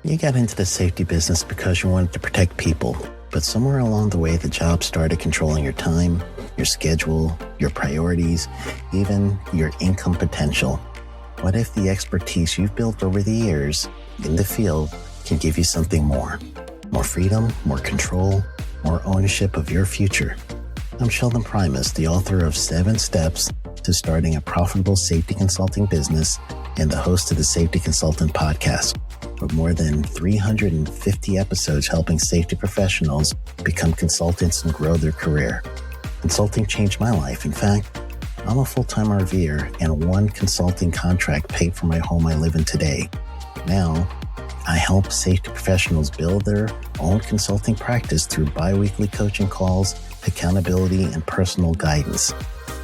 You got into the safety business because you wanted to protect people, but somewhere along the way the job started controlling your time, your schedule, your priorities, even your income potential. What if the expertise you've built over the years in the field can give you something more? More freedom, more control, more ownership of your future. I'm Sheldon Primus, the author of 7 Steps to Starting a Profitable Safety Consulting Business and the host of the Safety Consultant Podcast, with more than 350 episodes helping safety professionals become consultants and grow their career. Consulting changed my life. In fact, I'm a full-time RVer, and one consulting contract paid for my home I live in today. Now, I help safety professionals build their own consulting practice through bi-weekly coaching calls, accountability, and personal guidance.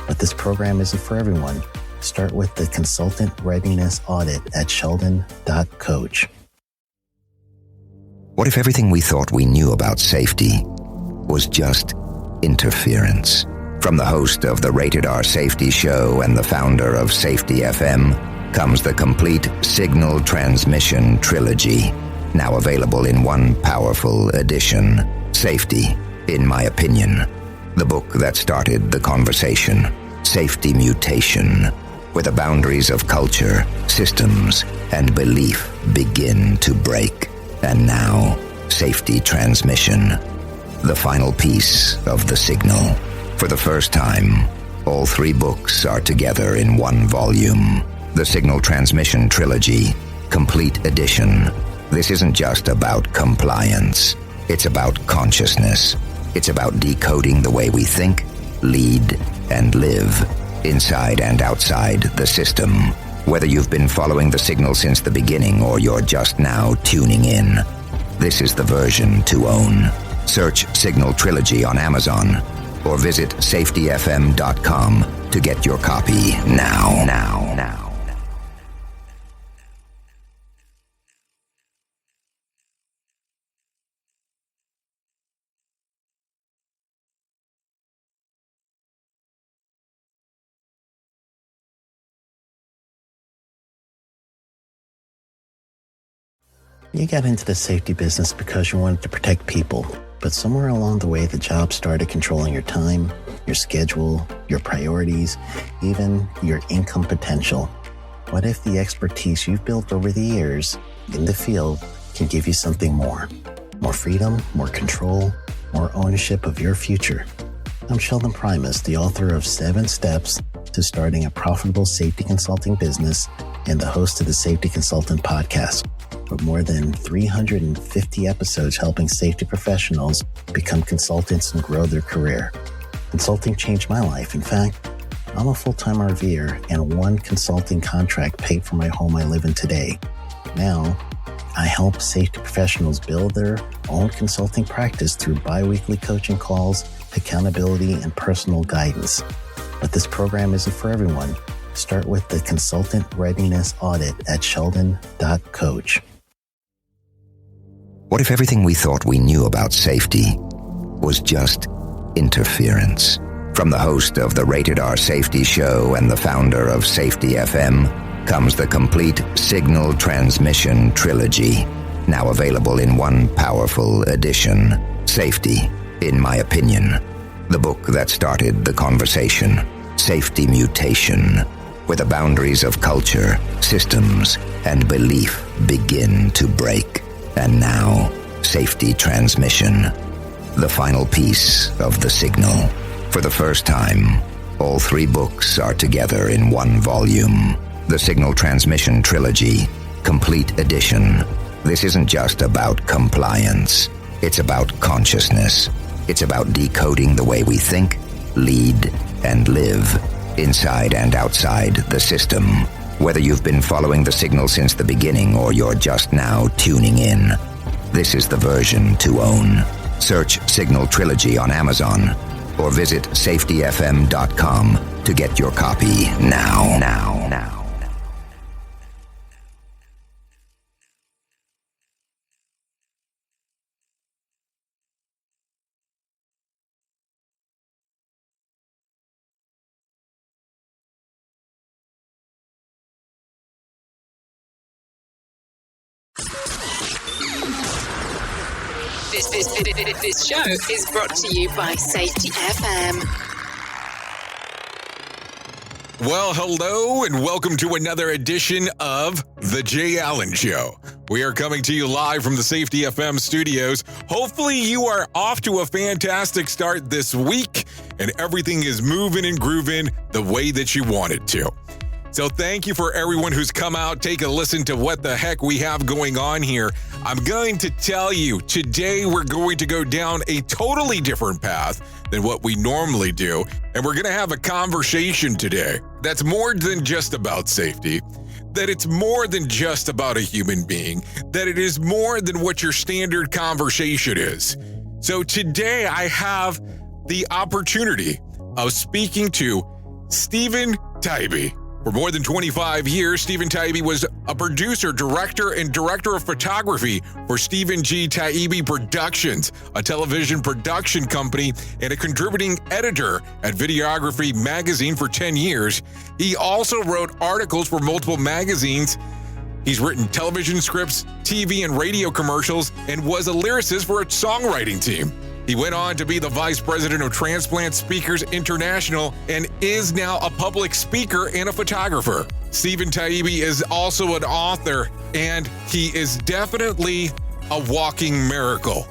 But this program isn't for everyone. Start with the Consultant Readiness Audit at sheldon.coach. What if everything we thought we knew about safety was just interference? From the host of the Rated R Safety Show and the founder of Safety FM comes the complete Signal Transmission Trilogy, now available in one powerful edition. Safety, in my opinion, the book that started the conversation. Safety Mutation, where the boundaries of culture, systems, and belief begin to break. And now, Safety Transmission, the final piece of the signal. For the first time, all 3 books are together in one volume. The Signal Transmission Trilogy, Complete Edition. This isn't just about compliance. It's about consciousness. It's about decoding the way we think, lead, and live, inside and outside the system. Whether you've been following the signal since the beginning or you're just now tuning in, this is the version to own. Search Signal Trilogy on Amazon or visit safetyfm.com to get your copy now. You got into the safety business because you wanted to protect people, but somewhere along the way the job started controlling your time, your schedule, your priorities, even your income potential. What if the expertise you've built over the years in the field can give you something more? More freedom, more control, more ownership of your future. I'm Sheldon Primus, the author of 7 Steps to Starting a Profitable Safety Consulting Business and the host of the Safety Consultant Podcast, with more than 350 episodes helping safety professionals become consultants and grow their career. Consulting changed my life. In fact, I'm a full-time RVer, and one consulting contract paid for my home I live in today. Now, I help safety professionals build their own consulting practice through bi-weekly coaching calls, accountability, and personal guidance. But this program isn't for everyone. Start with the Consultant Readiness Audit at sheldon.coach. What if everything we thought we knew about safety was just interference? From the host of the Rated R Safety Show and the founder of Safety FM comes the complete Signal Transmission Trilogy, now available in one powerful edition. Safety, in my opinion, the book that started the conversation. Safety Mutation, where the boundaries of culture, systems, and belief begin to break. And now, Safety Transmission, the final piece of the signal. For the first time, all 3 books are together in one volume. The Signal Transmission Trilogy, Complete Edition. This isn't just about compliance. It's about consciousness. It's about decoding the way we think, lead, and live, inside and outside the system. Whether you've been following the signal since the beginning or you're just now tuning in, this is the version to own. Search Signal Trilogy on Amazon or visit safetyfm.com to get your copy now. This show is brought to you by Safety FM. Well, hello, and welcome to another edition of The Jay Allen Show. We are coming to you live from the Safety FM studios. Hopefully you are off to a fantastic start this week, and everything is moving and grooving the way that you want it to. So thank you for everyone who's come out, take a listen to what the heck we have going on here. I'm going to tell you, today we're going to go down a totally different path than what we normally do. And we're going to have a conversation today that's more than just about safety, that it's more than just about a human being, that it is more than what your standard conversation is. So today I have the opportunity of speaking to Steven Taibbi. For more than 25 years, Steven Taibbi was a producer, director, and director of photography for Steven G. Taibbi Productions, a television production company, and a contributing editor at Videography magazine for 10 years. He also wrote articles for multiple magazines. He's written television scripts, TV and radio commercials, and was a lyricist for a songwriting team. He went on to be the vice president of Transplant Speakers International and is now a public speaker and a photographer. Steven Taibbi is also an author, and he is definitely a walking miracle.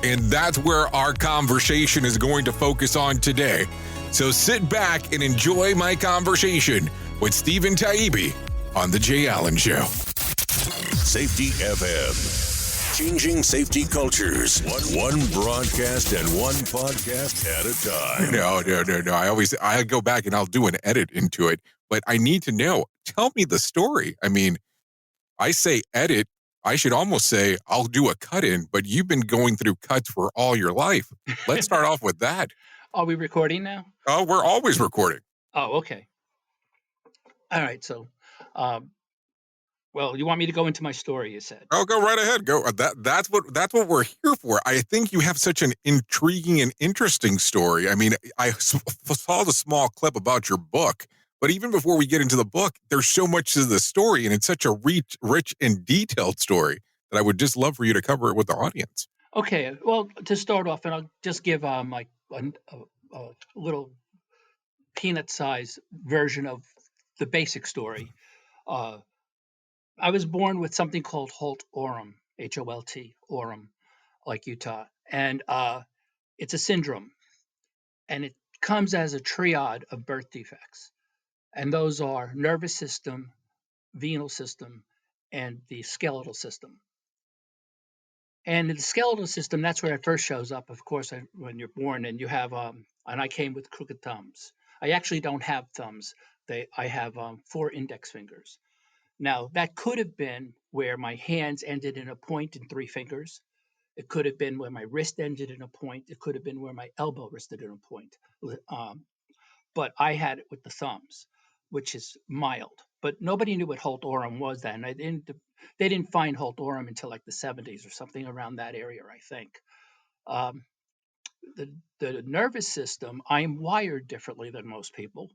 And that's where our conversation is going to focus on today. So sit back and enjoy my conversation with Steven Taibbi on The Jay Allen Show. Safety FM. Changing safety cultures, one broadcast and one podcast at a time. No. I go back and I'll do an edit into it, but I need to know. Tell me the story. I mean, I say edit. I should almost say I'll do a cut in, but you've been going through cuts for all your life. Let's start off with that. Are we recording now? Oh, we're always recording. Oh, okay. All right. So, well, you want me to go into my story, you said? Oh, go right ahead. Go. That's what we're here for. I think you have such an intriguing and interesting story. I mean, I saw the small clip about your book, but even before we get into the book, there's so much to the story, and it's such a rich and detailed story that I would just love for you to cover it with the audience. Okay. Well, to start off, and I'll just give like a little peanut-sized version of the basic story. I was born with something called Holt Oram, Holt, Oram, like Utah. And it's a syndrome. And it comes as a triad of birth defects. And those are nervous system, venal system, and the skeletal system. And in the skeletal system, that's where it first shows up, of course, when you're born. And you have, and I came with crooked thumbs. I actually don't have thumbs. I have 4 index fingers. Now, that could have been where my hands ended in a point and 3 fingers. It could have been where my wrist ended in a point. It could have been where my elbow rested in a point. But I had it with the thumbs, which is mild. But nobody knew what Holt Oram was then. They didn't find Holt Oram until like the 70s or something around that area, I think. The nervous system, I'm wired differently than most people.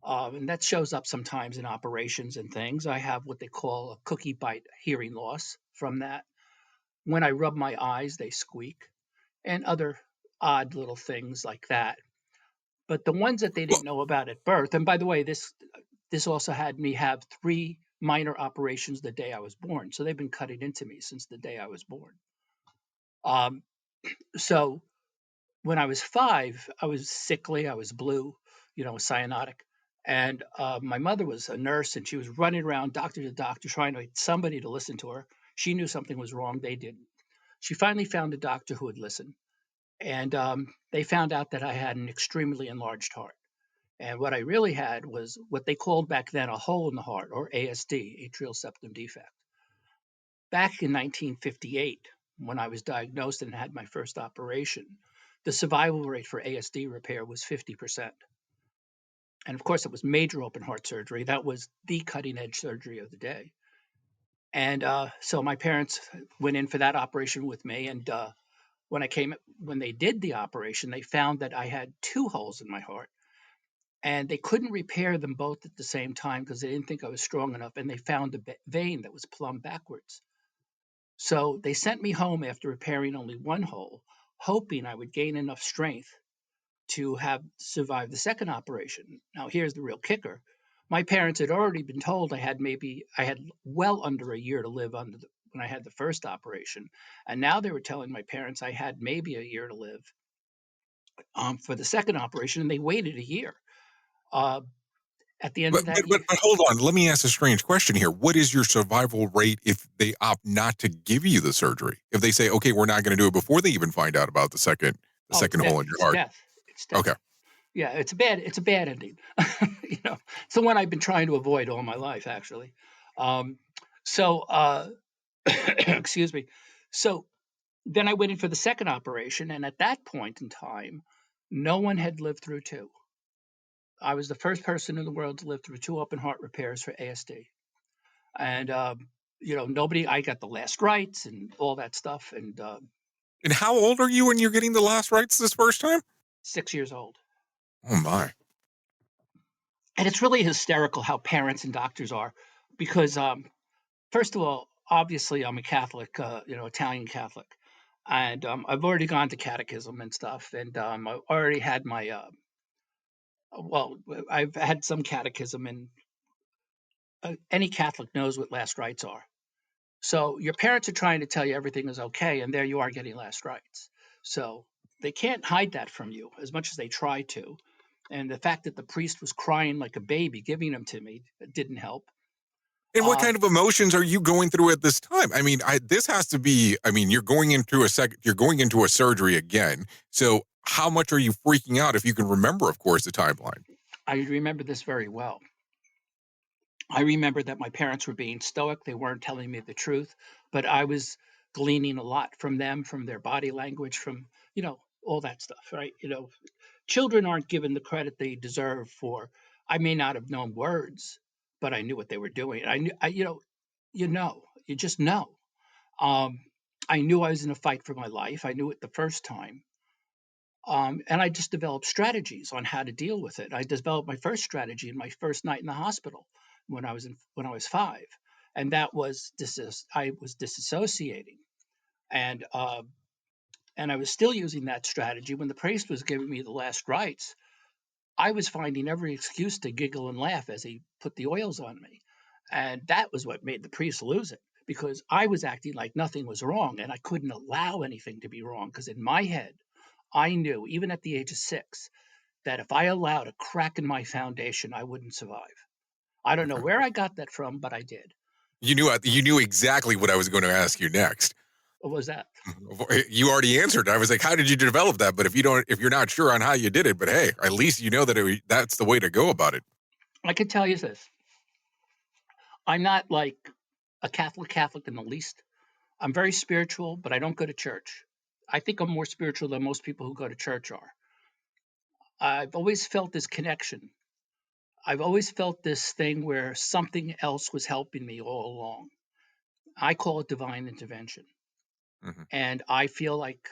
And that shows up sometimes in operations and things. I have what they call a cookie bite hearing loss from that. When I rub my eyes, they squeak, and other odd little things like that. But the ones that they didn't know about at birth, and by the way, this also had me have 3 minor operations the day I was born. So they've been cutting into me since the day I was born. So when I was 5, I was sickly, I was blue, cyanotic. And my mother was a nurse, and she was running around doctor to doctor trying to get somebody to listen to her. She knew something was wrong. They didn't. She finally found a doctor who would listen. And they found out that I had an extremely enlarged heart. And what I really had was what they called back then a hole in the heart, or ASD, atrial septum defect. Back in 1958, when I was diagnosed and had my first operation, the survival rate for ASD repair was 50%. And of course, it was major open heart surgery. That was the cutting edge surgery of the day. And so my parents went in for that operation with me. And when they did the operation, they found that I had 2 holes in my heart. And they couldn't repair them both at the same time because they didn't think I was strong enough. And they found a vein that was plumbed backwards. So they sent me home after repairing only one hole, hoping I would gain enough strength to have survived the second operation. Now, here's the real kicker. My parents had already been told I had well under a year to live when I had the first operation. And now they were telling my parents I had maybe a year to live for the second operation, and they waited a year. At the end of that year. But hold on. Let me ask a strange question here. What is your survival rate if they opt not to give you the surgery? If they say, okay, we're not going to do it before they even find out about the second hole in your heart? It's death. Okay. Yeah, it's a bad ending. It's the one I've been trying to avoid all my life, actually. Excuse me. So then I went in for the second operation, and at that point in time, no one had lived through two. I was the first person in the world to live through two open heart repairs for ASD. And, I got the last rites and all that stuff. And how old are you when you're getting the last rites this first time? 6 years old. Oh, my. And it's really hysterical how parents and doctors are, because, first of all, obviously I'm a Catholic, Italian Catholic. And I've already gone to catechism and stuff. And I've already had my... I've had some catechism, and any Catholic knows what last rites are. So your parents are trying to tell you everything is okay, and there you are getting last rites. So they can't hide that from you as much as they try to. And the fact that the priest was crying like a baby giving them to me didn't help. And what kind of emotions are you going through at this time? I mean, this has to be, you're going into a surgery again. So how much are you freaking out, if you can remember, of course, the timeline? I remember this very well. I remember that my parents were being stoic. They weren't telling me the truth, but I was gleaning a lot from them, from their body language, from, all that stuff, right? Children aren't given the credit they deserve for, I may not have known words, but I knew what they were doing. You just know. I knew I was in a fight for my life. I knew it the first time. And I just developed strategies on how to deal with it. I developed my first strategy in my first night in the hospital when I was 5, and that was I was disassociating, and I was still using that strategy when the priest was giving me the last rites. I was finding every excuse to giggle and laugh as he put the oils on me, and that was what made the priest lose it, because I was acting like nothing was wrong, and I couldn't allow anything to be wrong, because in my head, I knew, even at the age of 6, that if I allowed a crack in my foundation, I wouldn't survive. I don't know where I got that from, but I did. You knew exactly what I was going to ask you next. What was that? You already answered. I was like, how did you develop that? But if you're not sure on how you did it, but hey, at least you know that that's the way to go about it. I can tell you this. I'm not like a Catholic in the least. I'm very spiritual, but I don't go to church. I think I'm more spiritual than most people who go to church are. I've always felt this connection. I've always felt this thing where something else was helping me all along. I call it divine intervention. Mm-hmm. And I feel like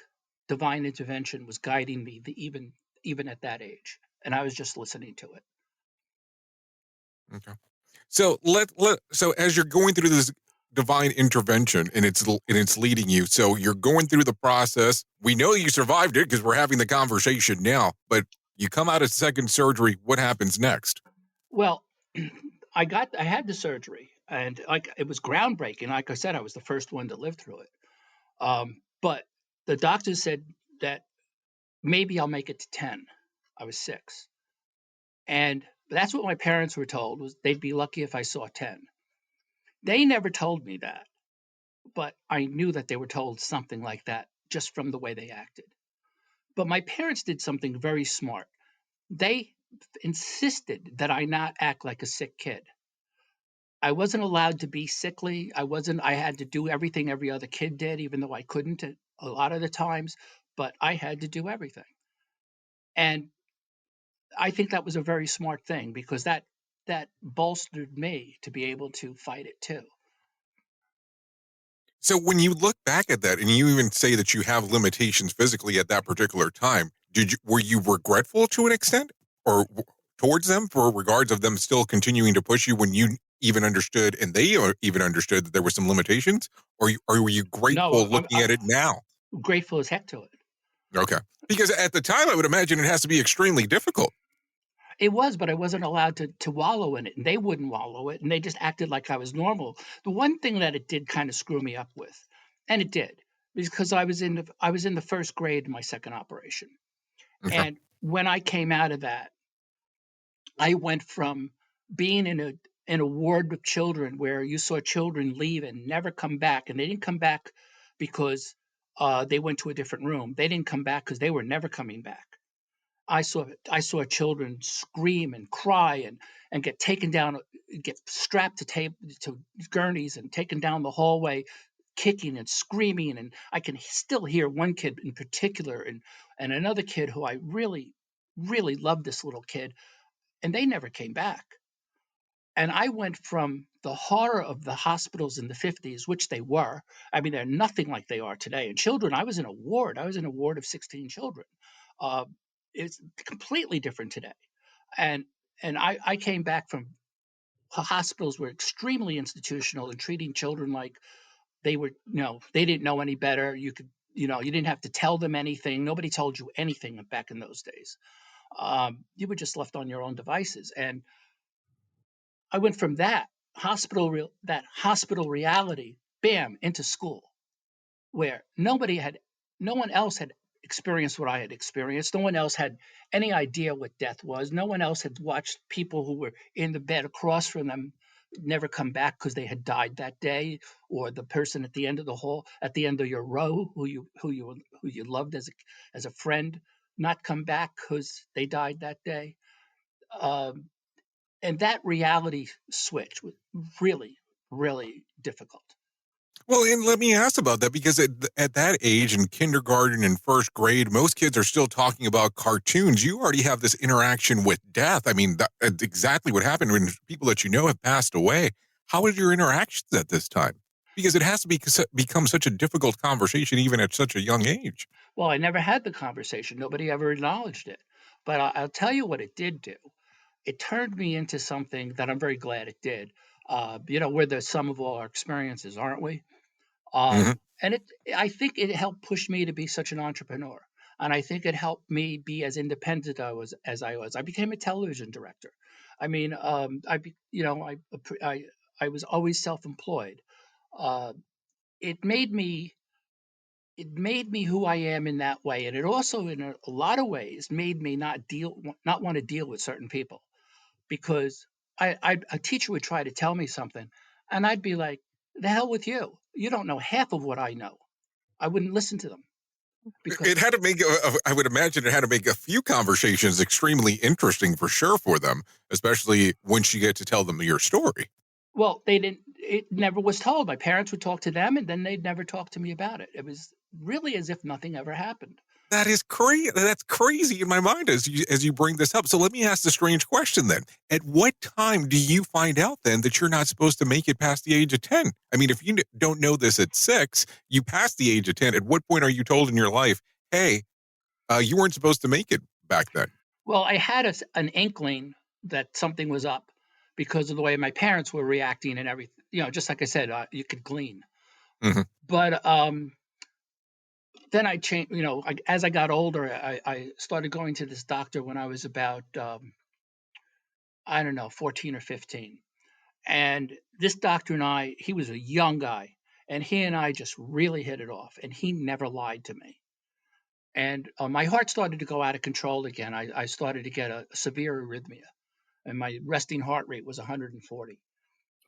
divine intervention was guiding me even at that age. And I was just listening to it. Okay. So so as you're going through this divine intervention and it's leading you, so you're going through the process. We know you survived it because we're having the conversation now, but you come out of second surgery. What happens next? Well, I had the surgery, and it was groundbreaking. Like I said, I was the first one to live through it. But the doctor said that maybe I'll make it to 10. I was 6. And that's what my parents were told, was they'd be lucky if I saw 10. They never told me that, but I knew that they were told something like that just from the way they acted. But my parents did something very smart. They insisted that I not act like a sick kid. I wasn't allowed to be sickly. I had to do everything every other kid did, even though I couldn't a lot of the times, but I had to do everything. And I think that was a very smart thing, because that bolstered me to be able to fight it too. So when you look back at that, and you even say that you have limitations physically at that particular time, were you regretful to an extent, or towards them, for regards of them still continuing to push you when you even understood, and they even understood that there were some limitations, or were you grateful No, looking at it now? I'm grateful as heck to it. Okay. Because at the time, I would imagine it has to be extremely difficult. It was, but I wasn't allowed to wallow in it, and they wouldn't wallow it, and they just acted like I was normal. The one thing that it did kind of screw me up with, and it did, because I was in the first grade in my second operation, Okay. and when I came out of that, I went from being in a ward with children where you saw children leave and never come back, and they didn't come back because they went to a different room. They didn't come back because they were never coming back. I saw children scream and cry and get taken down, get strapped to gurneys and taken down the hallway, kicking and screaming. And I can still hear one kid in particular and another kid who I really, really loved, this little kid, and they never came back. And I went from the horror of the hospitals in the 50s, which they were. I mean, they're nothing like they are today. And children, I was in a ward. I was in a ward of 16 children. Uh, it's completely different today. And I came back from hospitals were extremely institutional and treating children like they were, they didn't know any better. You didn't have to tell them anything. Nobody told you anything back in those days. You were just left on your own devices. And I went from that hospital reality, bam, into school, where no one else had experienced what I had experienced. No one else had any idea what death was. No one else had watched people who were in the bed across from them never come back because they had died that day, or the person at the end of the hall, at the end of your row, who you loved as a friend, not come back because they died that day. Um, and that reality switch was really, really difficult. Well, and let me ask about that, because at that age, in kindergarten and first grade, most kids are still talking about cartoons. You already have this interaction with death. I mean, that's exactly what happened when people that you know have passed away. How was your interactions at this time? Because it has to become such a difficult conversation even at such a young age. Well, I never had the conversation. Nobody ever acknowledged it. But I'll tell you what it did do. It turned me into something that I'm very glad it did. We're the sum of all our experiences, aren't we? Hmm. And I think it helped push me to be such an entrepreneur. And I think it helped me be as independent as I was. I became a television director. I mean, I was always self-employed. Uh, it made me it made me who I am in that way, and it also, in a lot of ways, made me not want to deal with certain people, because a teacher would try to tell me something, and I'd be like, "The hell with you! You don't know half of what I know." I wouldn't listen to them because, It had to make, I would imagine it had to make a few conversations extremely interesting for sure for them, especially once you get to tell them your story. well, they didn't. It never was told. My parents would talk to them, and then they'd never talk to me about it. It was really as if nothing ever happened. That is crazy. That's crazy in my mind as you bring this up. So let me ask the strange question then. At what time do you find out then that you're not supposed to make it past the age of 10? I mean, if you don't know this at 6, you pass the age of 10. At what point are you told in your life, hey, you weren't supposed to make it back then? Well, I had an inkling that something was up because of the way my parents were reacting and everything. Just like I said, you could glean. Hmm. But then I changed. As I got older, I started going to this doctor when I was about, I don't know, 14 or 15. And this doctor and he was a young guy, and he and I just really hit it off. And he never lied to me. And my heart started to go out of control again. I started to get a severe arrhythmia, and my resting heart rate was 140.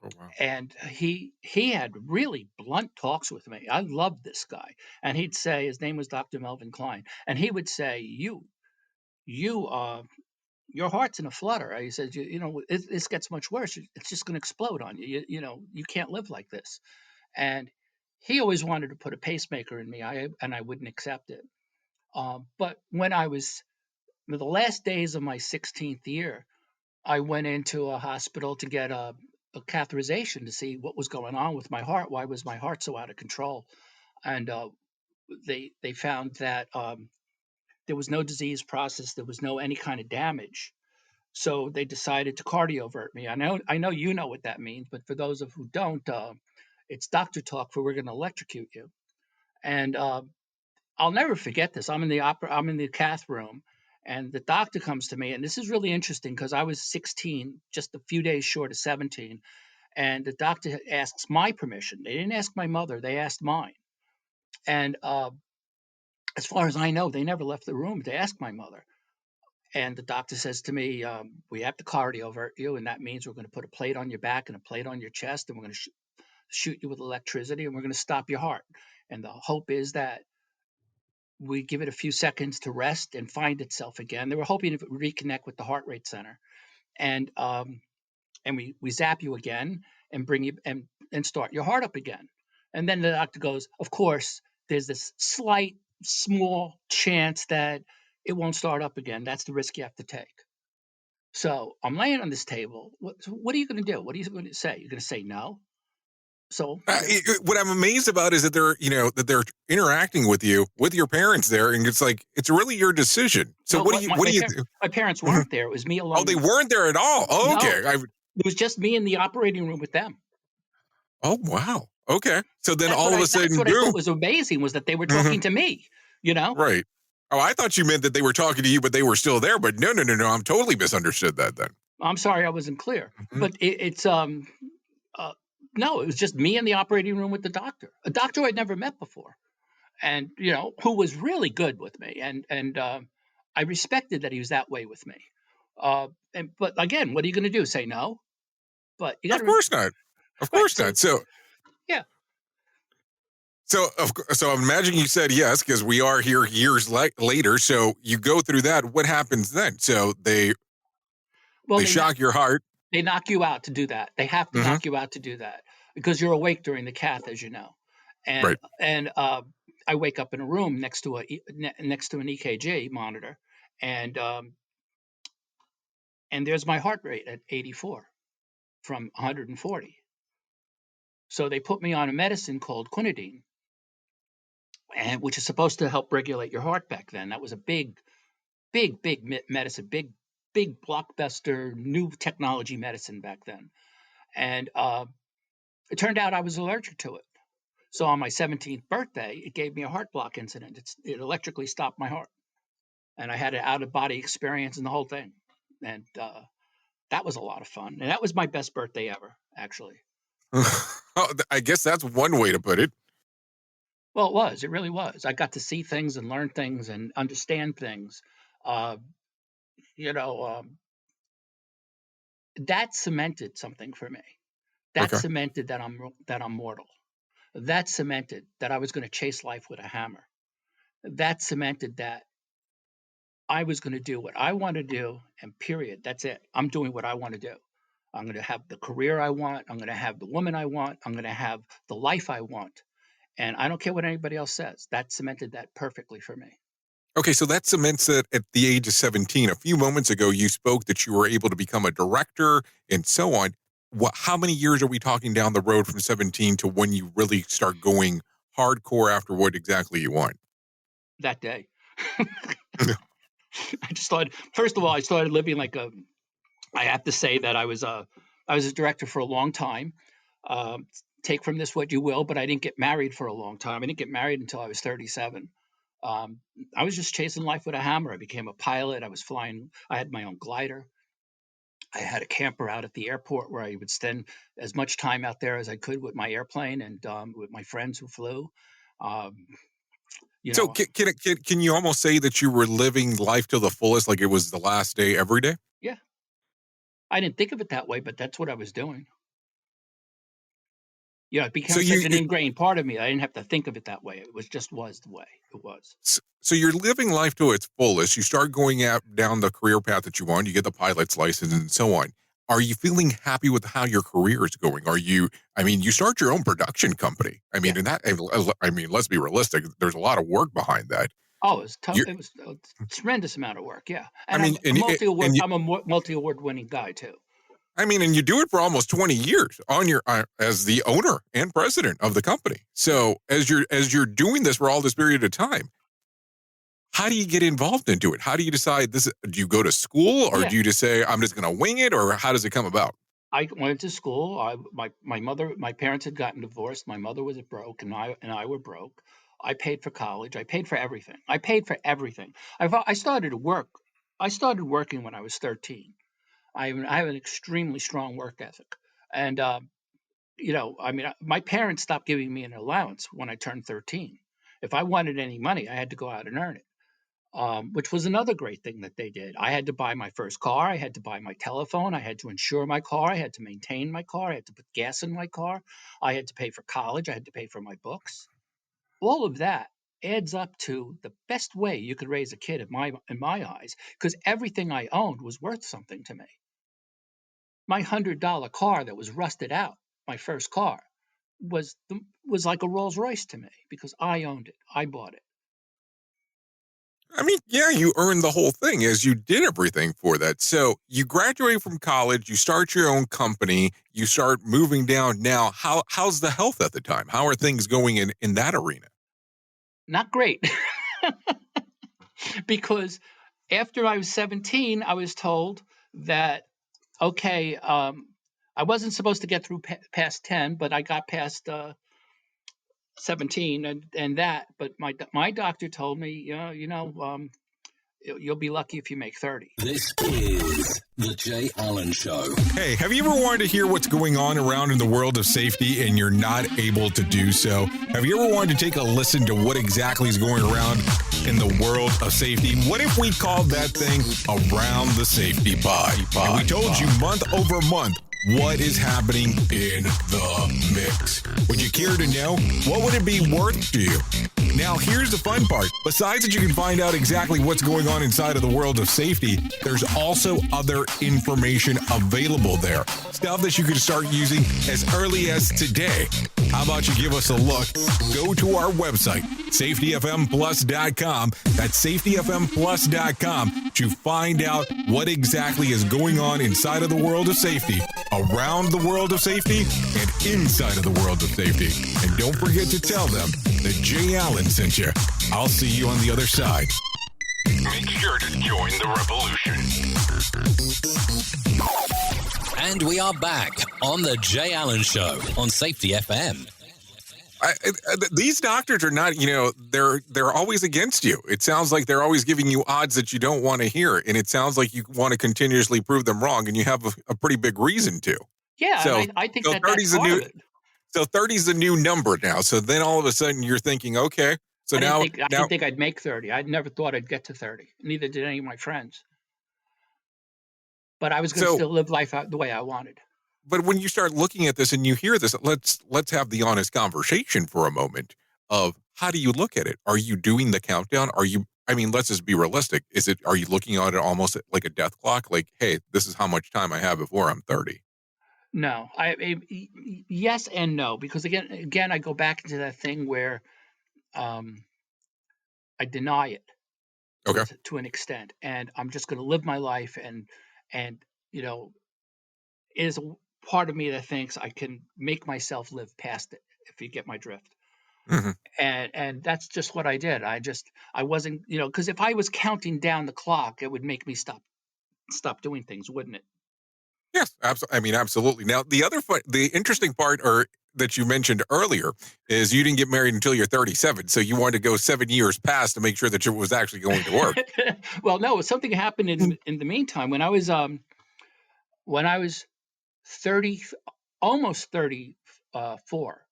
Oh, wow. And he had really blunt talks with me. I loved this guy, and he'd say, his name was Dr. Melvin Klein, and he would say, you your heart's in a flutter. He said, this gets much worse. It's just going to explode on you. You can't live like this. And he always wanted to put a pacemaker in me, and I wouldn't accept it. But when I was in the last days of my 16th year, I went into a hospital to get a catheterization to see what was going on with my heart. Why was my heart so out of control? And they found that there was no disease process. There was no any kind of damage. So they decided to cardiovert me. I know you know what that means, but for those of who don't, it's doctor talk for we're going to electrocute you. And I'll never forget this. I'm in the cath room, and the doctor comes to me, and this is really interesting because I was 16, just a few days short of 17, and the doctor asks my permission. They didn't ask my mother; they asked mine. And as far as I know, they never left the room to ask my mother. And the doctor says to me, "We have to cardiovert you, and that means we're going to put a plate on your back and a plate on your chest, and we're going to shoot you with electricity, and we're going to stop your heart. And the hope is that we give it a few seconds to rest and find itself again." They were hoping to reconnect with the heart rate center, and we zap you again and bring you and start your heart up again. And then the doctor goes, "Of course, there's this slight, small chance that it won't start up again. That's the risk you have to take." So I'm laying on this table. What are you going to do? What are you going to say? You're going to say no? So what I'm amazed about is that they're interacting with you, with your parents there, and it's like it's really your decision. So no, what do you? My parents weren't there. It was me alone. Oh, they weren't there at all. Oh, okay. No, it was just me in the operating room with them. Oh, wow. Okay. So then all of a sudden, that's what I thought was amazing was that they were talking to me. Right. Oh, I thought you meant that they were talking to you, but they were still there. But no. I'm totally misunderstood that then. I'm sorry, I wasn't clear. But it's no, it was just me in the operating room with the doctor, a doctor I'd never met before, and who was really good with me, and I respected that he was that way with me. But again, what are you going to do? Say no? But you got of course not. Of course not. So yeah. So I'm imagining you said yes because we are here years later. So you go through that. What happens then? So they shock your heart. They knock you out to do that. They have to knock you out to do that because you're awake during the cath, as you know. And right. And I wake up in a room next to an EKG monitor, and there's my heart rate at 84 from 140. So they put me on a medicine called quinidine, which is supposed to help regulate your heart back then. That was a big medicine, big blockbuster, new technology medicine back then. And it turned out I was allergic to it. So on my 17th birthday, it gave me a heart block incident. It electrically stopped my heart. And I had an out-of-body experience and the whole thing. And that was a lot of fun. And that was my best birthday ever, actually. I guess that's one way to put it. Well, it was. It really was. I got to see things and learn things and understand things. That cemented something for me. That cemented that I'm mortal. That cemented that I was going to chase life with a hammer. That cemented that I was going to do what I want to do, and period. That's it. I'm doing what I want to do. I'm going to have the career I want. I'm going to have the woman I want. I'm going to have the life I want. And I don't care what anybody else says. That cemented that perfectly for me. Okay, so that cements it at the age of 17. A few moments ago, you spoke that you were able to become a director and so on. How many years are we talking down the road from 17 to when you really start going hardcore after what exactly you want? That day. I just thought, first of all, I started living like I have to say that I was a director for a long time. Take from this what you will, but I didn't get married for a long time. I didn't get married until I was 37. I was just chasing life with a hammer. I became a pilot. I was flying. I had my own glider. I had a camper out at the airport where I would spend as much time out there as I could with my airplane and with my friends who flew. So can you almost say that you were living life to the fullest, like it was the last day every day? Yeah. I didn't think of it that way, but that's what I was doing. It became such an ingrained part of me. I didn't have to think of it that way. It was the way it was. So you're living life to its fullest. You start going out down the career path that you want. You get the pilot's license and so on. Are you feeling happy with how your career is going? You start your own production company. Let's be realistic. There's a lot of work behind that. Oh, it was tough. It was a tremendous amount of work. Yeah. And I'm a multi-award winning guy too. And you do it for almost 20 years on your as the owner and president of the company. So as you're doing this for all this period of time, how do you get involved into it? How do you decide this? Do you go to school, or Yeah. do you just say, I'm just going to wing it, or how does it come about? I went to school. My parents had gotten divorced. My mother was broke, and I were broke. I paid for college. I paid for everything. I started work. I started working when I was 13. I have an extremely strong work ethic, and my parents stopped giving me an allowance when I turned 13. If I wanted any money, I had to go out and earn it, which was another great thing that they did. I had to buy my first car. I had to buy my telephone. I had to insure my car. I had to maintain my car. I had to put gas in my car. I had to pay for college. I had to pay for my books. All of that adds up to the best way you could raise a kid in my eyes, because everything I owned was worth something to me. My $100 car that was rusted out, my first car, was like a Rolls Royce to me because I owned it. I bought it. I mean, yeah, you earned the whole thing as you did everything for that. So you graduate from college, you start your own company, you start moving down. Now, how's the health at the time? How are things going in that arena? Not great. Because after I was 17, I was told that, okay, I wasn't supposed to get through past 10, but I got past 17 and that. But my doctor told me, you'll be lucky if you make 30. This is The Jay Allen Show. Hey, have you ever wanted to hear what's going on around in the world of safety and you're not able to do so? Have you ever wanted to take a listen to what exactly is going around in the world of safety? What if we called that thing Around the Safety Pod? And we told you month over month what is happening in the mix. Would you care to know? What would it be worth to you? Now, here's the fun part. Besides that you can find out exactly what's going on inside of the world of safety, there's also other information available there. Stuff that you can start using as early as today. How about you give us a look? Go to our website, safetyfmplus.com. That's safetyfmplus.com to find out what exactly is going on inside of the world of safety, around the world of safety, and inside of the world of safety. And don't forget to tell them that Jay Allen sent you. I'll see you on the other side. Make sure to join the revolution. And we are back on the Jay Allen Show on Safety FM. These doctors are not, they're always against you. It sounds like they're always giving you odds that you don't want to hear. And it sounds like you want to continuously prove them wrong, and you have a pretty big reason to. Yeah, so, I think so that's 30's part of it. So 30 is the new number now. So then all of a sudden you're thinking, okay, so I didn't think I'd make 30. I never thought I'd get to 30. Neither did any of my friends. But I was going to still live life out the way I wanted. But when you start looking at this and you hear this, let's have the honest conversation for a moment of how do you look at it? Are you doing the countdown? Let's just be realistic. Are you looking at it almost like a death clock? Like, hey, this is how much time I have before I'm 30. No, yes and no, because again, I go back into that thing where I deny it to an extent, and I'm just going to live my life, and it is a part of me that thinks I can make myself live past it, if you get my drift. Mm-hmm. And that's just what I did. I wasn't, because if I was counting down the clock, it would make me stop doing things, wouldn't it? Yes, absolutely. Now, the interesting part that you mentioned earlier is you didn't get married until you're 37, so you wanted to go 7 years past to make sure that it was actually going to work. Well, no, something happened in the meantime. When I was 30, almost 34,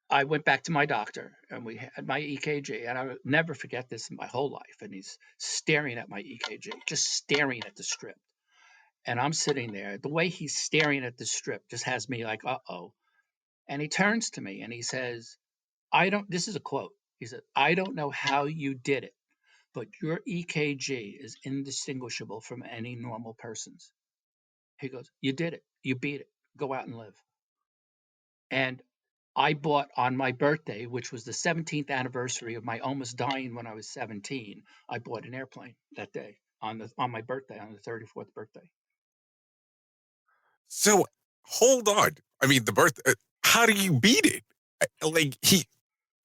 I went back to my doctor, and we had my EKG, and I will never forget this in my whole life. And he's staring at my EKG, just staring at the strip. And I'm sitting there. The way he's staring at the strip just has me like, uh-oh. And he turns to me and he says, this is a quote. He said, "I don't know how you did it, but your EKG is indistinguishable from any normal person's." He goes, "You did it. You beat it. Go out and live." And I bought on my birthday, which was the 17th anniversary of my almost dying when I was 17, I bought an airplane that day on my birthday, on the 34th birthday. So hold on. The birth. How do you beat it?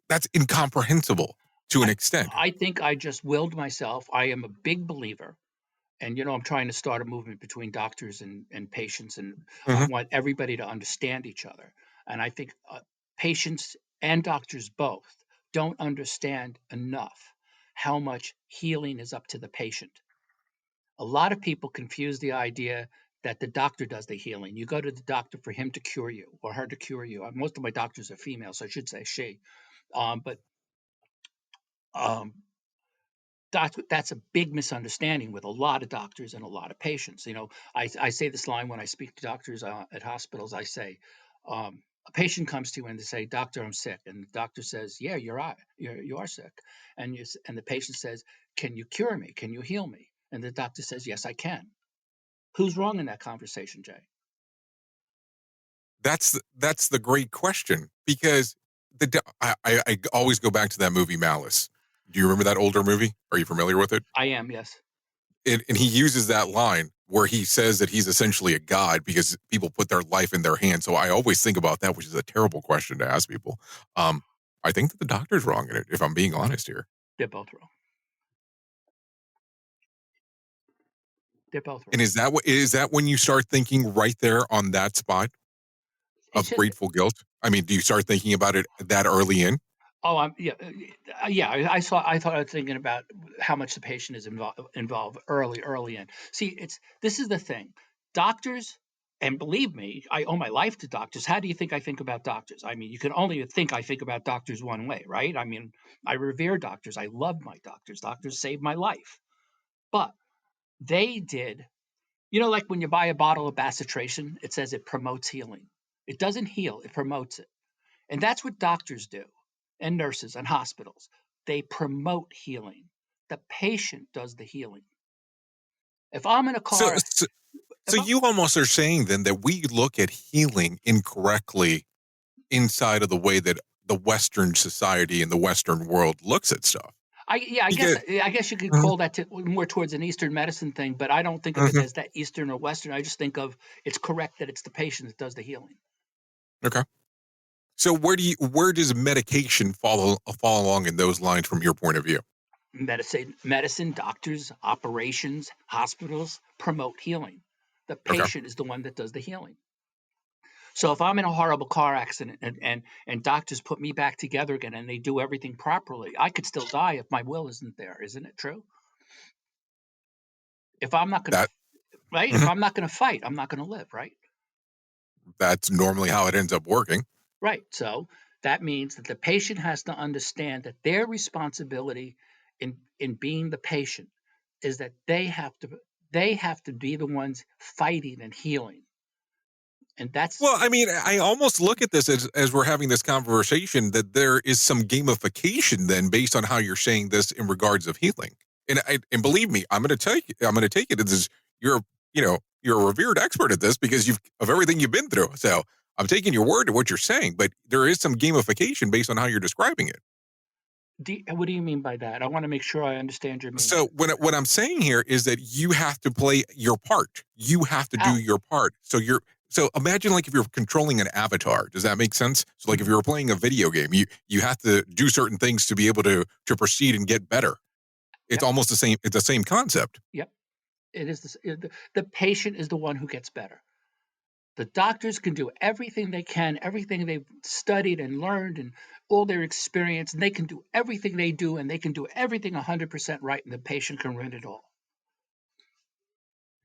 That's incomprehensible to an extent. I think I just willed myself. I am a big believer. And, I'm trying to start a movement between doctors and patients, and I Mhm. want everybody to understand each other. And I think patients and doctors both don't understand enough how much healing is up to the patient. A lot of people confuse the idea that the doctor does the healing. You go to the doctor for him to cure you or her to cure you. Most of my doctors are female, so I should say she. But um, that's a big misunderstanding with a lot of doctors and a lot of patients. I say this line when I speak to doctors at hospitals. I say, a patient comes to you and they say, "Doctor, I'm sick," and the doctor says, "Yeah, you are sick," and the patient says, "Can you cure me? Can you heal me?" And the doctor says, "Yes, I can." Who's wrong in that conversation, Jay? That's the great question, because I always go back to that movie Malice. Do you remember that older movie? Are you familiar with it? I am, yes. And he uses that line where he says that he's essentially a god because people put their life in their hands. So I always think about that, which is a terrible question to ask people. I think that the doctor's wrong in it, if I'm being honest here. They're both wrong. They're both wrong. And is that when you start thinking right there on that spot It's of just grateful guilt? I mean, do you start thinking about it that early in? Oh, yeah. I thought I was thinking about how much the patient is involved early in. See, this is the thing. Doctors, and believe me, I owe my life to doctors. How do you think I think about doctors? I mean, you can only think I think about doctors one way, right? I mean, I revere doctors. I love my doctors. Doctors saved my life. But they did, like when you buy a bottle of bacitracin, it says it promotes healing. It doesn't heal, it promotes it. And that's what doctors do, and nurses and hospitals. They promote healing. The patient does the healing. If I'm in a So, car, so, if so I'm, you almost are saying then that we look at healing incorrectly inside of the way that the Western society and the Western world looks at stuff. I guess Because I guess you could Mhm, call that more towards an Eastern medicine thing, but I don't think of it mhm, as that Eastern or Western. I just think of it's correct that it's the patient that does the healing. okay. So where does medication fall along in those lines from your point of view? Medicine, doctors, operations, hospitals promote healing. The Okay. patient is the one that does the healing. So if I'm in a horrible car accident and doctors put me back together again and they do everything properly, I could still die if my will isn't there. Isn't it true? If I'm not going to, That right? If mhm, I'm not going to fight, I'm not going to live, right? that's normally how it ends up working. Right. So that means that the patient has to understand that their responsibility in being the patient is that they have to be the ones fighting and healing. And that's Well, I mean, I almost look at this as we're having this conversation that there is some gamification then based on how you're saying this in regards of healing. And believe me, I'm going to take it as you're you're a revered expert at this because you've of everything you've been through. So I'm taking your word to what you're saying, but there is some gamification based on how you're describing it. what do you mean by that? I want to make sure I understand your meaning. So what I'm saying here is that you have to play your part. You have to do How? your part. So imagine like if you're controlling an avatar. Does that make sense? So like if Mhm. you're playing a video game, you have to do certain things to be able to proceed and get better. It's Yep. almost the same. It's the same concept. Yep. It is the patient is the one who gets better. The doctors can do everything they can, everything they've studied and learned and all their experience, and they can do everything they do, and they can do everything 100% right, and the patient can ruin it all.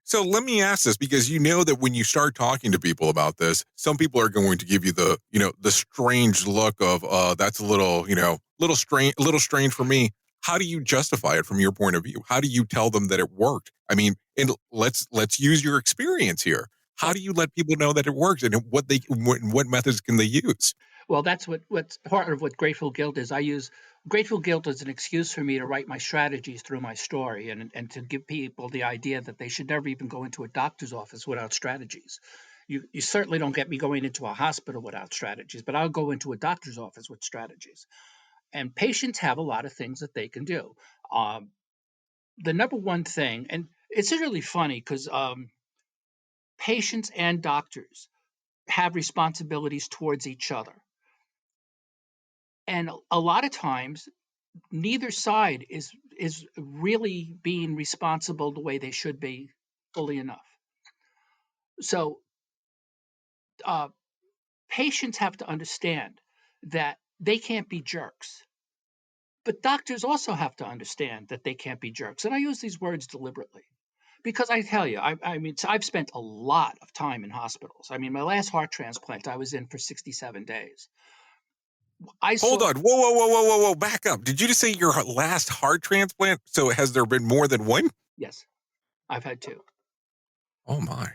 So let me ask this because you know that when you start talking to people about this, some people are going to give you the strange look of that's a little, a little strange for me. How do you justify it from your point of view? How do you tell them that it worked? I mean, and let's use your experience here. How Well, do you let people know that it works and what methods can they use? well, that's what's part of what grateful guilt is. I use grateful guilt as an excuse for me to write my strategies through my story and to give people the idea that they should never even go into a doctor's office without strategies. You certainly don't get me going into a hospital without strategies, but I'll go into a doctor's office with strategies. And patients have a lot of things that they can do. Um, the number one thing, and it's really funny because patients and doctors have responsibilities towards each other. And a lot of times neither side is really being responsible the way they should be fully enough. So patients have to understand that they can't be jerks. But doctors also have to understand that they can't be jerks. And I use these words deliberately because I tell you, I mean, I've spent a lot of time in hospitals. I mean, my last heart transplant, I was in for 67 days. I Hold saw, on. Whoa. Back up. Did you just say your last heart transplant? So has there been more than one? yes, I've had two. Oh, my.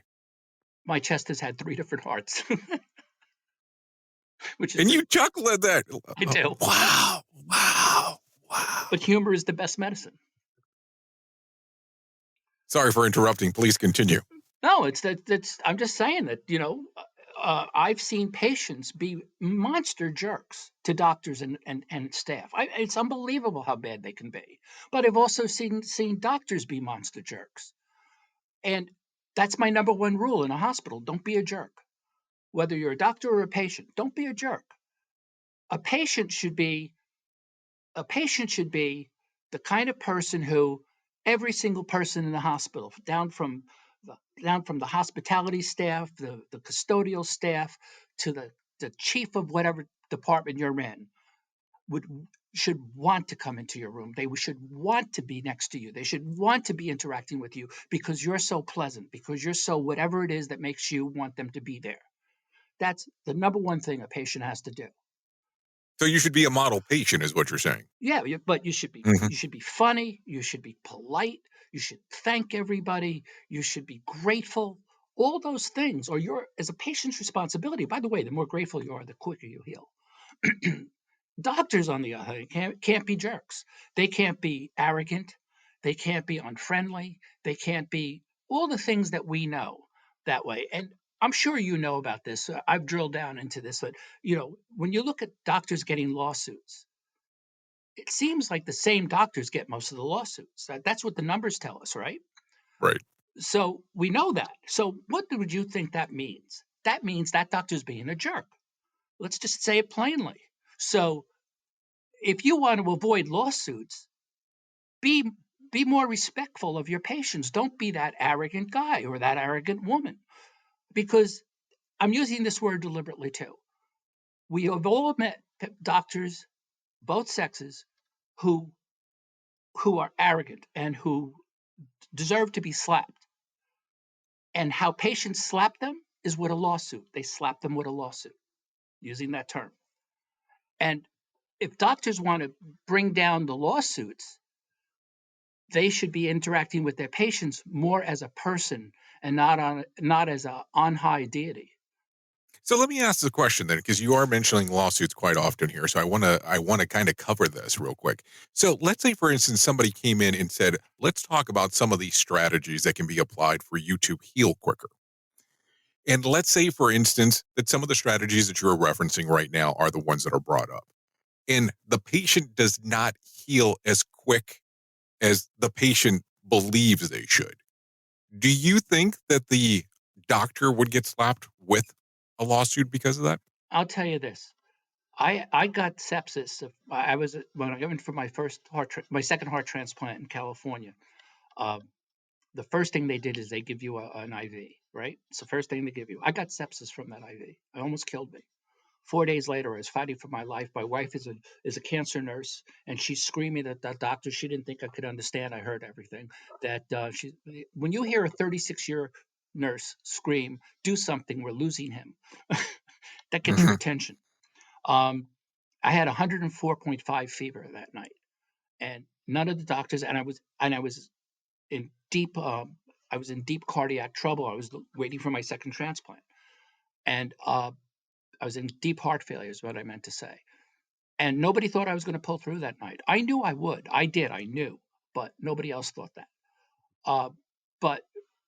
My chest has had 3 different hearts, which is And you chuckle at that. I do. Wow. But humor is the best medicine. Sorry for interrupting. Please continue. No, that's I'm just saying that, I've seen patients be monster jerks to doctors and staff. It's unbelievable how bad they can be. But I've also seen doctors be monster jerks. And that's my number one rule in a hospital. Don't be a jerk. Whether you're a doctor or a patient, don't be a jerk. A patient should be a patient should be the kind of person who every single person in the hospital, down from the hospitality staff, the custodial staff, to the chief of whatever department you're in, would should want to come into your room. They should want to be next to you. They should want to be interacting with you because you're so pleasant, because you're so whatever it is that makes you want them to be there. That's the number one thing a patient has to do. So you should be a model patient is what you're saying. Yeah, but you should be Mhm. you should be funny, you should be polite, you should thank everybody, you should be grateful. All those things are your as a patient's responsibility. By the way, the more grateful you are, the quicker you heal. Doctors, on the other hand, can't be jerks. They can't be arrogant. They can't be unfriendly. They can't be all the things that we know that way. And I'm sure you know about this. I've drilled down into this, but when you look at doctors getting lawsuits, it seems like the same doctors get most of the lawsuits. That's what the numbers tell us, right? Right. So we know that. So what would you think that means? That means that doctor's being a jerk. Let's just say it plainly. So if you want to avoid lawsuits, be more respectful of your patients. Don't be that arrogant guy or that arrogant woman. Because I'm using this word deliberately too. We have all met doctors, both sexes, who are arrogant and who deserve to be slapped. And how patients slap them is with a lawsuit. They slap them with a lawsuit, using that term. And if doctors want to bring down the lawsuits, they should be interacting with their patients more as a person and not as a on high deity. So let me ask the question then, because you are mentioning lawsuits quite often here. So I want to kind of cover this real quick. So let's say, for instance, somebody came in and said, let's talk about some of these strategies that can be applied for you to heal quicker. And let's say, for instance, that some of the strategies that you're referencing right now are the ones that are brought up. And the patient does not heal as quick as the patient believes they should. Do you think that the doctor would get slapped with a lawsuit because of that? I'll tell you this. I got sepsis. I was when I went for my my second heart transplant in California. The first thing they did is they give you an IV, right? It's the first thing they give you. I got sepsis from that IV. It almost killed me. 4 days later, I was fighting for my life. My wife is a cancer nurse, and she's screaming at the doctor. She didn't think I could understand. I heard everything. That when you hear a 36-year nurse scream, "Do something! We're losing him." That gets your attention. I had 104.5 fever that night, and none of the doctors. And I was in deep. I was in deep cardiac trouble. I was waiting for my second transplant, and I was in deep heart failure, is what I meant to say. And nobody thought I was going to pull through that night. I knew I would. I did. I knew, but nobody else thought that. But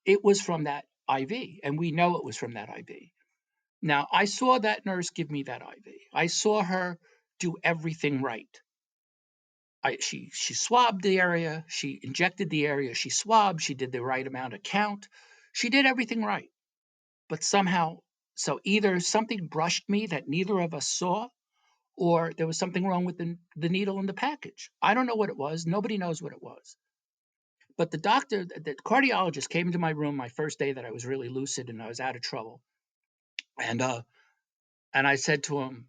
it was from that IV, and we know it was from that IV. Now, I saw that nurse give me that IV. I saw her do everything right. She swabbed the area, she injected the area, she swabbed, she did the right amount of count. She did everything right. But somehow, so either something brushed me that neither of us saw, or there was something wrong with the needle in the package. I don't know what it was. Nobody knows what it was. But the doctor, the cardiologist came into my room my first day that I was really lucid and I was out of trouble. And I said to him,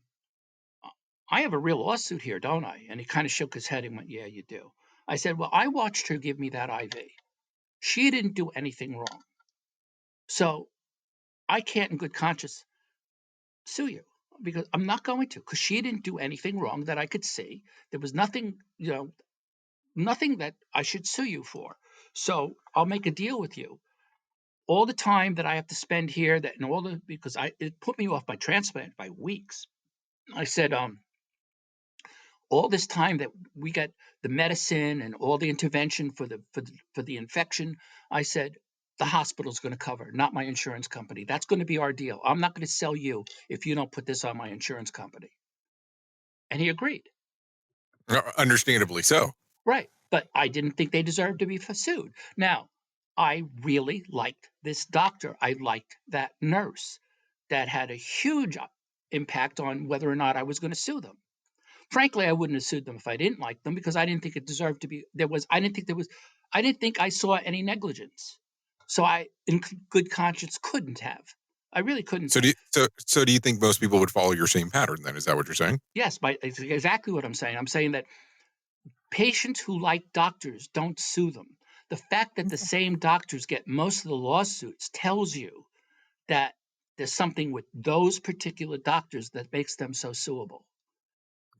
I have a real lawsuit here, don't I? And he kind of shook his head and went, yeah, you do. I said, well, I watched her give me that IV. She didn't do anything wrong. So I can't in good conscience sue you because I'm not going to, because she didn't do anything wrong that I could see. There was nothing, nothing that I should sue you for. So I'll make a deal with you. All the time that I have to spend here, because it put me off my transplant by weeks. I said, all this time that we got the medicine and all the intervention for the infection, I said, the hospital's going to cover, not my insurance company. That's going to be our deal. I'm not going to sell you if you don't put this on my insurance company. And he agreed. Understandably so. Right. But I didn't think they deserved to be sued. Now, I really liked this doctor. I liked that nurse. That had a huge impact on whether or not I was going to sue them. Frankly, I wouldn't have sued them if I didn't like them because I didn't think it deserved to be. I didn't think I saw any negligence. So I, in good conscience, couldn't have. I really couldn't. So do you think most people would follow your same pattern then? Is that what you're saying? Yes, it's exactly what I'm saying. I'm saying that patients who like doctors don't sue them. The fact that the same doctors get most of the lawsuits tells you that there's something with those particular doctors that makes them so suable.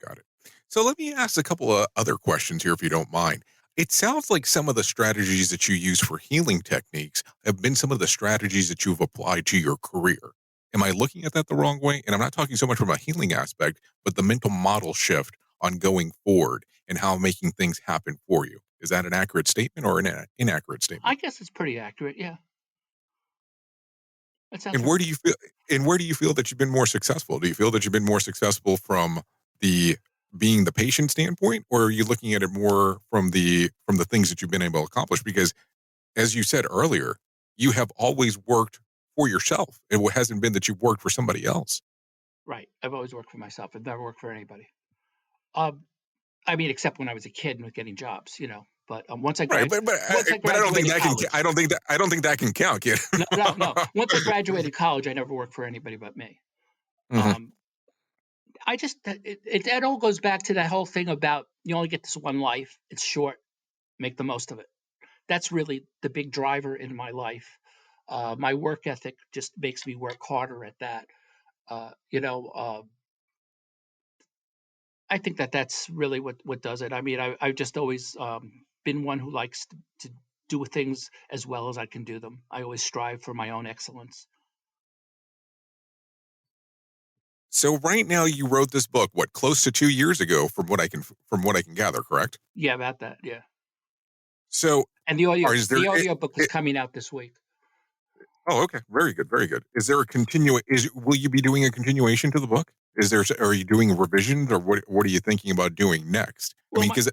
Got it. So let me ask a couple of other questions here, if you don't mind. It sounds like some of the strategies that you use for healing techniques have been some of the strategies that you've applied to your career. Am I looking at that the wrong way? And I'm not talking so much from a healing aspect, but the mental model shift on going forward and how making things happen for you. Is that an accurate statement or an inaccurate statement? I guess it's pretty accurate, yeah. And where do you feel that you've been more successful? Do you feel that you've been more successful from being the patient standpoint, or are you looking at it more from the things that you've been able to accomplish? Because as you said earlier, you have always worked for yourself. It hasn't been that you've worked for somebody else. Right. I've always worked for myself. I've never worked for anybody. I mean, except when I was a kid and was getting jobs, But once I graduated, but I don't think that college, I don't think that can count, kid. No. Once I graduated college, I never worked for anybody but me. Mm-hmm. That all goes back to that whole thing about you only get this one life. It's short. Make the most of it. That's really the big driver in my life. My work ethic just makes me work harder at that. I think that's really what does it. I mean, I've just always been one who likes to do things as well as I can do them. I always strive for my own excellence. So right now you wrote this book, close to 2 years ago, from what I can gather, correct? Yeah, about that. Yeah. So, and the audio book is coming out this week. Oh, okay. Very good. Very good. Is there will you be doing a continuation to the book? Are you doing revisions, or what are you thinking about doing next? Well, I mean, because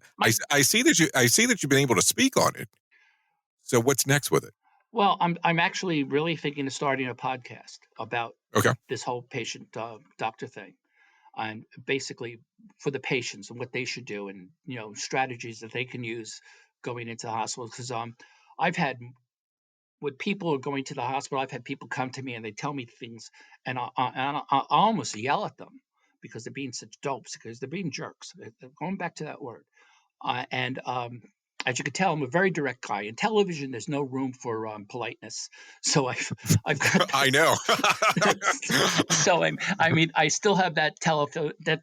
I see that you've been able to speak on it. So what's next with it? Well, I'm actually really thinking of starting a podcast about this whole patient doctor thing, and basically for the patients and what they should do, and strategies that they can use going into the hospital. Because I've had, when people are going to the hospital, I've had people come to me and they tell me things, and I almost yell at them because they're being such dopes, because they're being jerks. They're going back to that word, as you can tell, I'm a very direct guy. In television, there's no room for politeness. So I've got. I know. So I still have that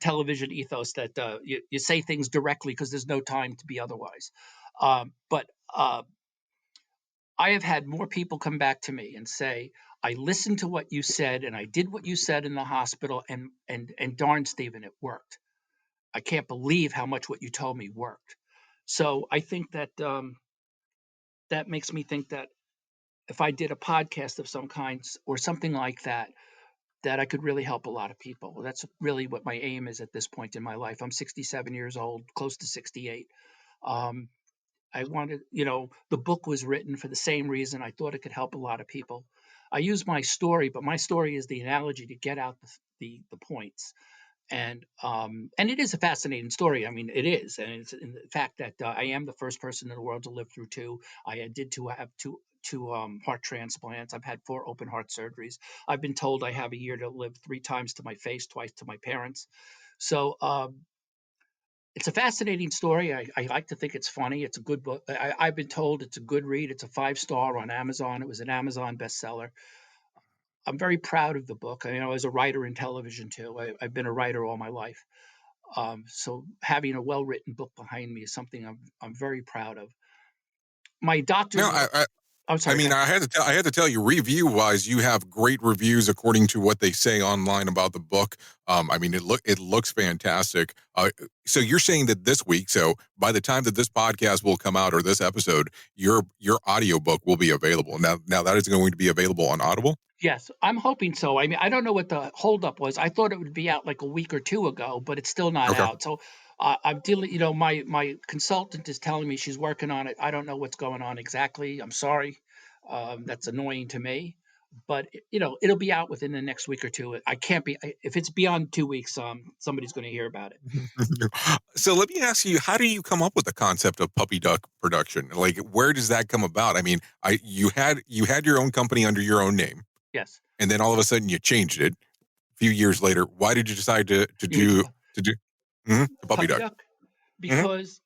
television ethos that you say things directly because there's no time to be otherwise. But I have had more people come back to me and say, I listened to what you said and I did what you said in the hospital, and darn, Steven, it worked. I can't believe how much what you told me worked. So I think that that makes me think that if I did a podcast of some kind or something like that, that I could really help a lot of people. That's really what my aim is at this point in my life. I'm 67 years old, close to 68. I wanted, the book was written for the same reason. I thought it could help a lot of people. I use my story, but my story is the analogy to get out the points. And it is a fascinating story. I mean, it is, and it's in the fact that I am the first person in the world to live through two. I did have two heart transplants. I've had 4 open heart surgeries. I've been told I have a year to live 3 times to my face, twice to my parents. So it's a fascinating story. I like to think it's funny. It's a good book. I've been told it's a good read. It's a 5-star on Amazon. It was an Amazon bestseller. I'm very proud of the book. I was a writer in television too. I've been a writer all my life. So having a well-written book behind me is something I'm very proud of. My doctor. No, I'm sorry. I mean, I had to tell you, review-wise, you have great reviews according to what they say online about the book. I mean, it looks fantastic. So you're saying that this week, so by the time that this podcast will come out or this episode, your audiobook will be available. Now that is going to be available on Audible? Yes, I'm hoping so. I mean, I don't know what the holdup was. I thought it would be out like a week or 2 ago, but it's still not out. So I'm dealing, my consultant is telling me she's working on it. I don't know what's going on exactly. I'm sorry. That's annoying to me, but it'll be out within the next week or 2. I can't be, if it's beyond 2 weeks, somebody's going to hear about it. So let me ask you, how do you come up with the concept of Puppy Duck production? Like, where does that come about? I mean, you had your own company under your own name. Yes. And then all of a sudden you changed it a few years later. Why did you decide to do the Puppy Duck? Because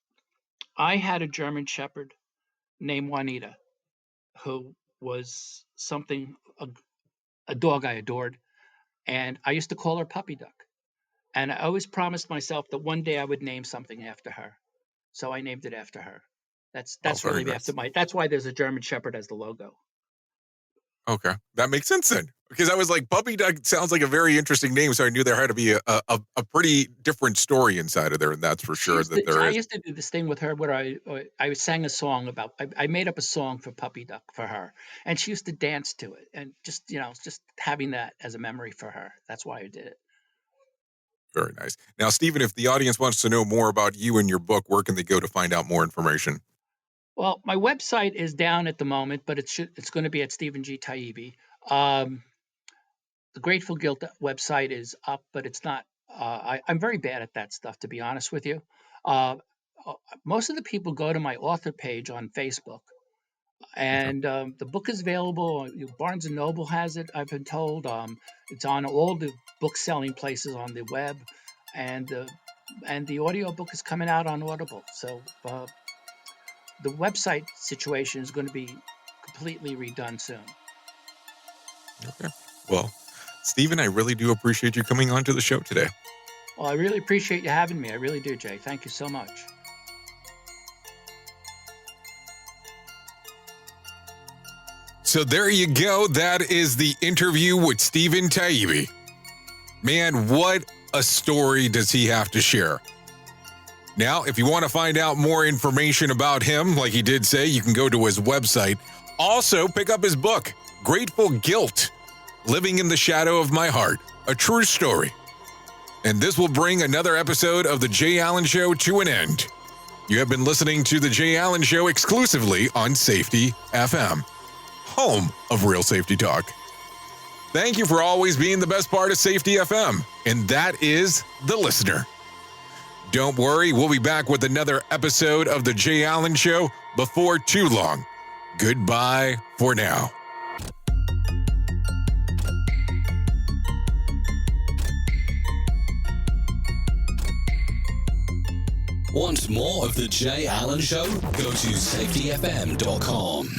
I had a German Shepherd named Juanita, who was a dog I adored. And I used to call her Puppy Duck. And I always promised myself that one day I would name something after her. So I named it after her. That's really nice. That's why there's a German Shepherd as the logo. Okay, that makes sense then. Because I was like, Puppy Duck sounds like a very interesting name, so I knew there had to be a pretty different story inside of there, and that's for sure that there is. I used to do this thing with her where I sang a song about. I made up a song for Puppy Duck for her, and she used to dance to it, and just having that as a memory for her. That's why I did it. Very nice. Now, Steven, if the audience wants to know more about you and your book, where can they go to find out more information? Well, my website is down at the moment, but it's going to be at Steven G. Taibbi. The Grateful Guilt website is up, but it's not. I'm very bad at that stuff, to be honest with you. Most of the people go to my author page on Facebook, and the book is available. Barnes & Noble has it, I've been told. It's on all the book-selling places on the web, and the audio book is coming out on Audible. So the website situation is going to be completely redone soon. Okay. Well, Steven, I really do appreciate you coming on to the show today. Well, I really appreciate you having me. I really do, Jay. Thank you so much. So there you go. That is the interview with Steven Taibbi. Man, what a story does he have to share. Now, if you want to find out more information about him, like he did say, you can go to his website. Also, pick up his book, Grateful Guilt, Living in the Shadow of My Heart, a true story. And this will bring another episode of The Jay Allen Show to an end. You have been listening to The Jay Allen Show exclusively on Safety FM, home of real safety talk. Thank you for always being the best part of Safety FM, and that is the listener. Don't worry, we'll be back with another episode of The Jay Allen Show before too long. Goodbye for now. Want more of The Jay Allen Show? Go to safetyfm.com.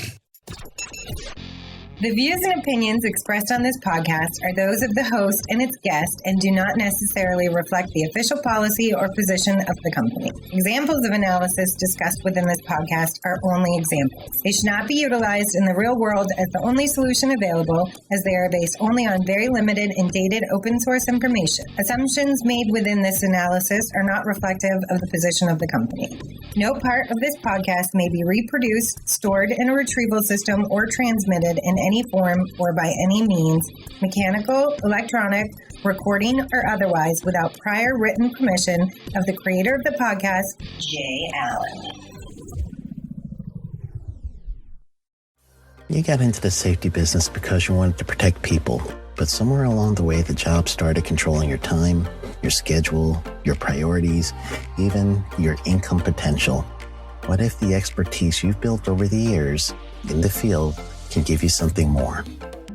The views and opinions expressed on this podcast are those of the host and its guest and do not necessarily reflect the official policy or position of the company. Examples of analysis discussed within this podcast are only examples. They should not be utilized in the real world as the only solution available, as they are based only on very limited and dated open source information. Assumptions made within this analysis are not reflective of the position of the company. No part of this podcast may be reproduced, stored in a retrieval system, or transmitted in any form or by any means, mechanical, electronic, recording, or otherwise, without prior written permission of the creator of the podcast, Jay Allen. You got into the safety business because you wanted to protect people, but somewhere along the way the job started controlling your time, your schedule, your priorities, even your income potential. What if the expertise you've built over the years in the field can give you something more?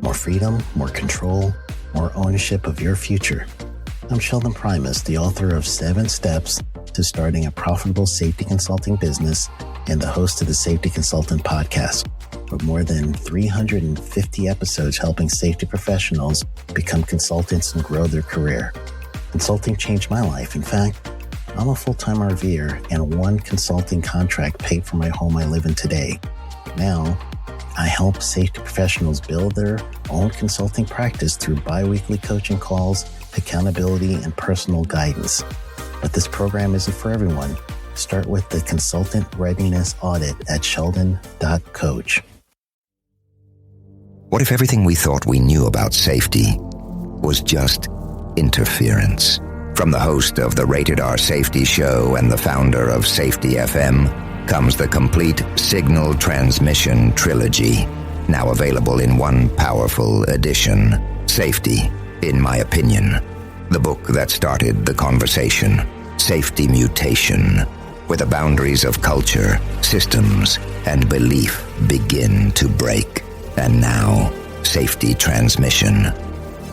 More freedom, more control, more ownership of your future. I'm Sheldon Primus, the author of 7 Steps to Starting a Profitable Safety Consulting Business and the host of the Safety Consultant Podcast, with more than 350 episodes helping safety professionals become consultants and grow their career. Consulting changed my life. In fact, I'm a full-time RVer, and one consulting contract paid for my home I live in today. Now, I help safety professionals build their own consulting practice through bi-weekly coaching calls, accountability, and personal guidance. But this program isn't for everyone. Start with the Consultant Readiness Audit at sheldon.coach. What if everything we thought we knew about safety was just interference? From the host of the Rated R Safety Show and the founder of Safety FM comes the complete signal transmission trilogy, now available in one powerful edition. Safety, in my opinion, the book that started the conversation. Safety Mutation, where the boundaries of culture, systems, and belief begin to break. And now, Safety Transmission,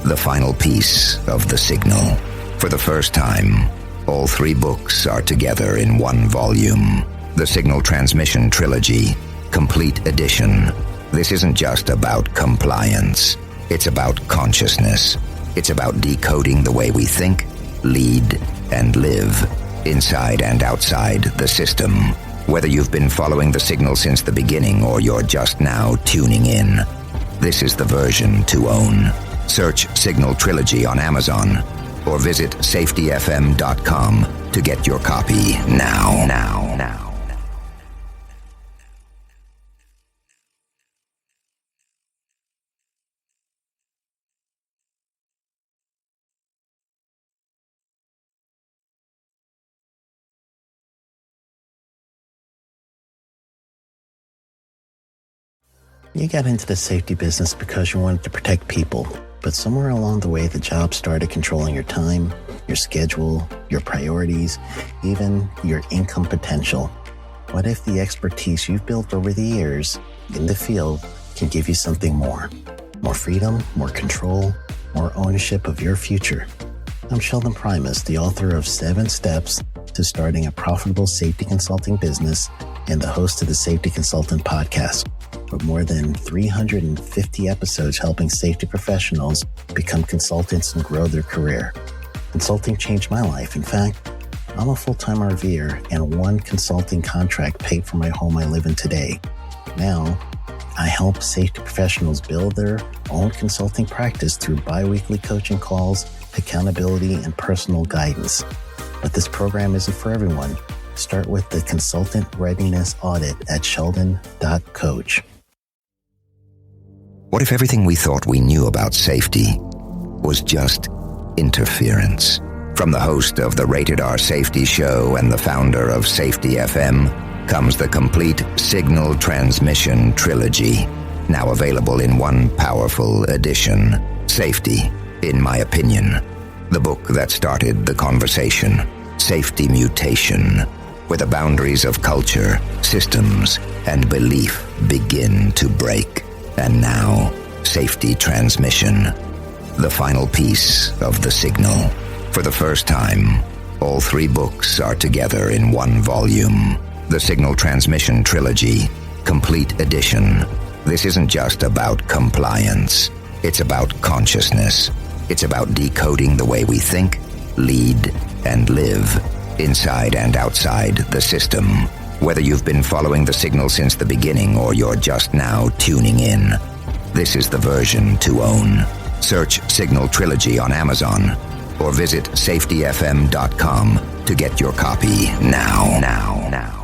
the final piece of the signal. For the first time, all 3 books are together in one volume. The Signal Transmission Trilogy, Complete Edition. This isn't just about compliance. It's about consciousness. It's about decoding the way we think, lead, and live, inside and outside the system. Whether you've been following the signal since the beginning or you're just now tuning in, this is the version to own. Search Signal Trilogy on Amazon or visit safetyfm.com to get your copy now. You got into the safety business because you wanted to protect people, but somewhere along the way the job started controlling your time, your schedule, your priorities, even your income potential. What if the expertise you've built over the years in the field can give you something more? More freedom, more control, more ownership of your future. I'm Sheldon Primus, the author of 7 Steps to Starting a Profitable Safety Consulting Business and the host of the Safety Consultant Podcast, with more than 350 episodes helping safety professionals become consultants and grow their career. Consulting changed my life. In fact, I'm a full-time RVer, and one consulting contract paid for my home I live in today. Now, I help safety professionals build their own consulting practice through bi-weekly coaching calls, accountability, and personal guidance. But this program isn't for everyone. Start with the Consultant Readiness Audit at sheldon.coach. What if everything we thought we knew about safety was just interference? From the host of the Rated R Safety Show and the founder of Safety FM comes the complete signal transmission trilogy, now available in one powerful edition. Safety, in my opinion, the book that started the conversation. Safety Mutation, where the boundaries of culture, systems, and belief begin to break. And now, Safety Transmission, the final piece of the signal. For the first time, all 3 books are together in one volume. The Signal Transmission Trilogy, Complete Edition. This isn't just about compliance. It's about consciousness. It's about decoding the way we think, lead, and live, inside and outside the system. Whether you've been following the signal since the beginning or you're just now tuning in, this is the version to own. Search Signal Trilogy on Amazon or visit safetyfm.com to get your copy now.